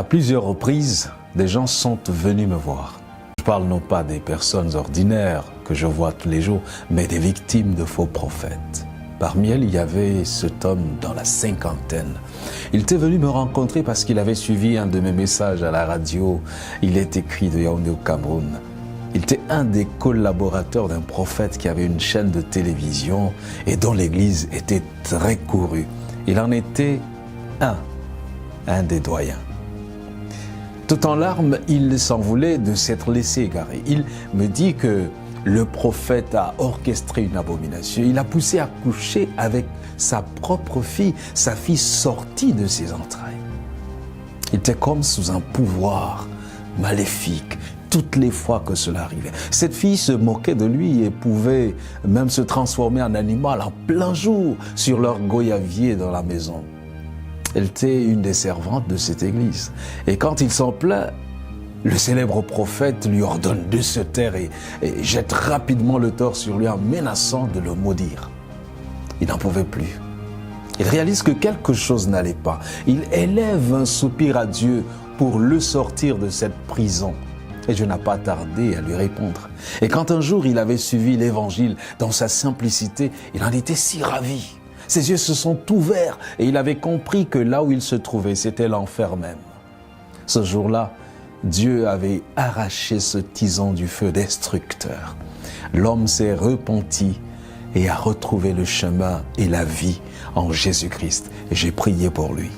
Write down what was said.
À plusieurs reprises, des gens sont venus me voir. Je parle non pas des personnes ordinaires que je vois tous les jours, mais des victimes de faux prophètes. Parmi elles, il y avait cet homme dans la cinquantaine. Il était venu me rencontrer parce qu'il avait suivi un de mes messages à la radio. Il est écrit de Yaoundé au Cameroun. Il était un des collaborateurs d'un prophète qui avait une chaîne de télévision et dont l'église était très courue. Il en était un des doyens. Tout en larmes, il s'en voulait de s'être laissé égarer. Il me dit que le prophète a orchestré une abomination. Il a poussé à coucher avec sa propre fille, sa fille sortie de ses entrailles. Il était comme sous un pouvoir maléfique toutes les fois que cela arrivait. Cette fille se moquait de lui et pouvait même se transformer en animal en plein jour sur leur goyavier dans la maison. Elle était une des servantes de cette église. Et quand il s'en plaint, le célèbre prophète lui ordonne de se taire et jette rapidement le tort sur lui en menaçant de le maudire. Il n'en pouvait plus. Il réalise que quelque chose n'allait pas. Il élève un soupir à Dieu pour le sortir de cette prison. Et Dieu n'a pas tardé à lui répondre. Et quand un jour il avait suivi l'évangile dans sa simplicité, il en était si ravi. Ses yeux se sont ouverts et il avait compris que là où il se trouvait, c'était l'enfer même. Ce jour-là, Dieu avait arraché ce tison du feu destructeur. L'homme s'est repenti et a retrouvé le chemin et la vie en Jésus-Christ. Et j'ai prié pour lui.